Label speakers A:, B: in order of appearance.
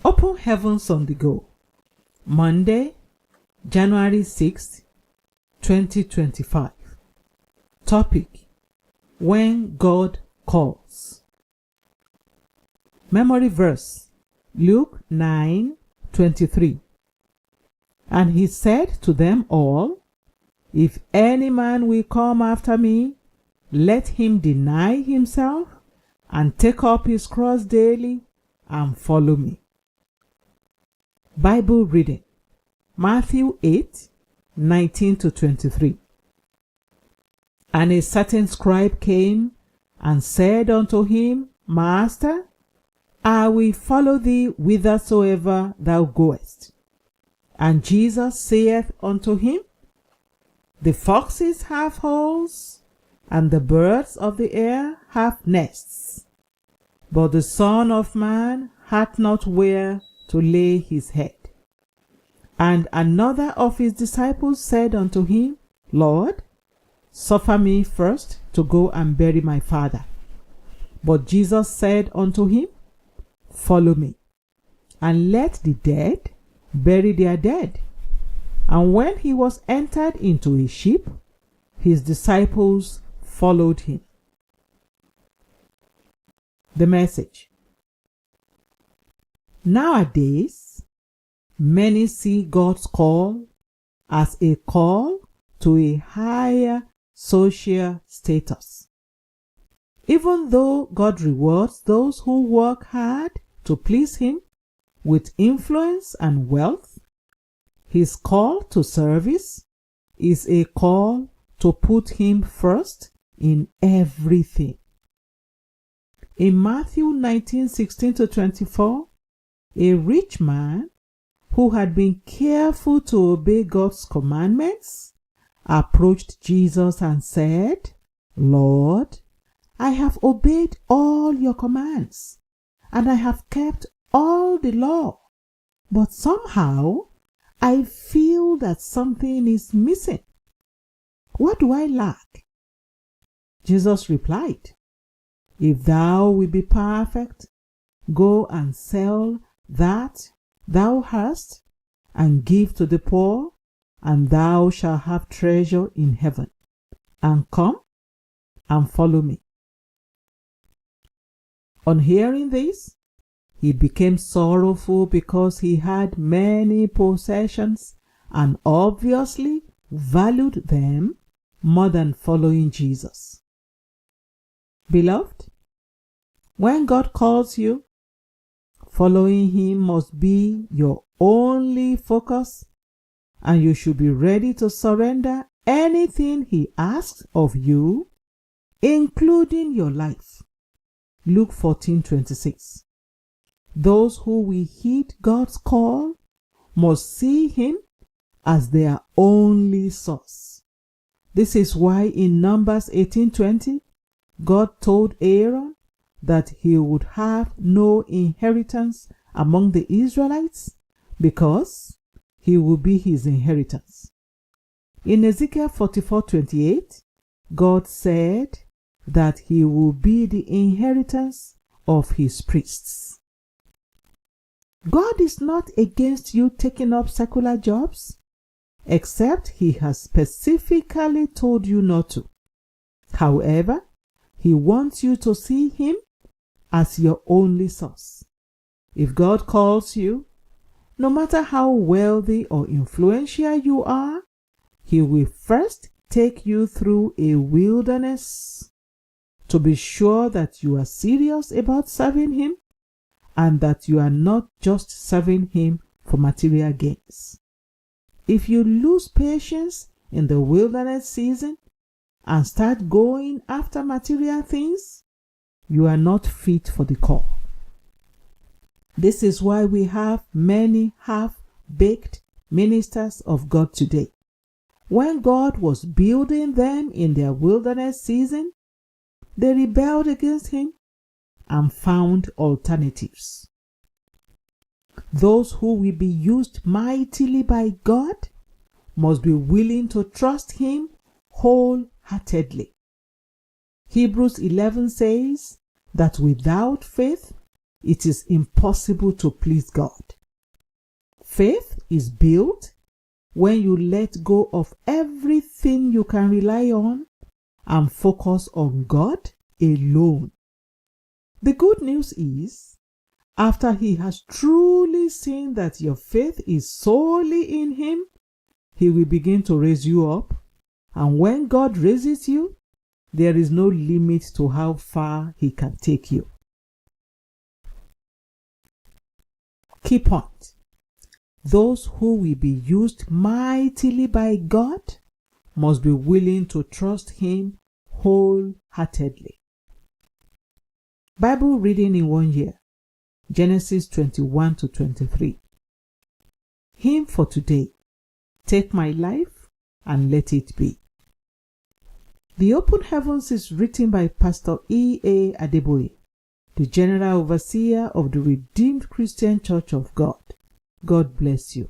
A: Open Heavens on the Go. Monday, January 6, 2025. Topic: When God calls. Memory verse: Luke 9:23. And he said to them all, If any man will come after me, let him deny himself and take up his cross daily and follow me. Bible reading: Matthew 8:19-23. And a certain scribe came and said unto him, Master, I will follow thee whithersoever thou goest. And Jesus saith unto him, The foxes have holes, and the birds of the air have nests, but the Son of Man hath not where to lay his head. And another of his disciples said unto him, Lord, suffer me first to go and bury my father. But Jesus said unto him, Follow me, and let the dead bury their dead. And when he was entered into a ship, his disciples followed him. The message: Nowadays, many see God's call as a call to a higher social status. Even though God rewards those who work hard to please Him with influence and wealth, His call to service is a call to put Him first in everything. In Matthew 19:16-24, a rich man who had been careful to obey God's commandments approached Jesus and said, Lord, I have obeyed all your commands, and I have kept all the law, but somehow I feel that something is missing. What do I lack? Jesus replied, If thou wilt be perfect, go and sell that thou hast, and give to the poor, and thou shalt have treasure in heaven. And come and follow me. On hearing this, he became sorrowful because he had many possessions and obviously valued them more than following Jesus. Beloved, when God calls you, following Him must be your only focus, and you should be ready to surrender anything He asks of you, including your life. Luke 14:26. Those who will heed God's call must see Him as their only source. This is why in Numbers 18:20, God told Aaron that he would have no inheritance among the Israelites because he will be his inheritance. In Ezekiel 44:28, God said that he will be the inheritance of his priests. God is not against you taking up secular jobs, except He has specifically told you not to. However, He wants you to see Him as your only source. If God calls you, no matter how wealthy or influential you are, He will first take you through a wilderness to be sure that you are serious about serving Him and that you are not just serving Him for material gains. If you lose patience in the wilderness season and start going after material things, you are not fit for the call. This is why we have many half-baked ministers of God today. When God was building them in their wilderness season, they rebelled against Him and found alternatives. Those who will be used mightily by God must be willing to trust Him wholeheartedly. Hebrews 11 says that without faith it is impossible to please God. Faith is built when you let go of everything you can rely on and focus on God alone. The good news is, after He has truly seen that your faith is solely in Him, He will begin to raise you up. And when God raises you, there is no limit to how far He can take you. Key point: those who will be used mightily by God must be willing to trust Him wholeheartedly. Bible reading in 1 year: Genesis 21 to 23. Hymn for today: Take my life and let it be. The Open Heavens is written by Pastor E.A. Adeboye, the General Overseer of the Redeemed Christian Church of God. God bless you.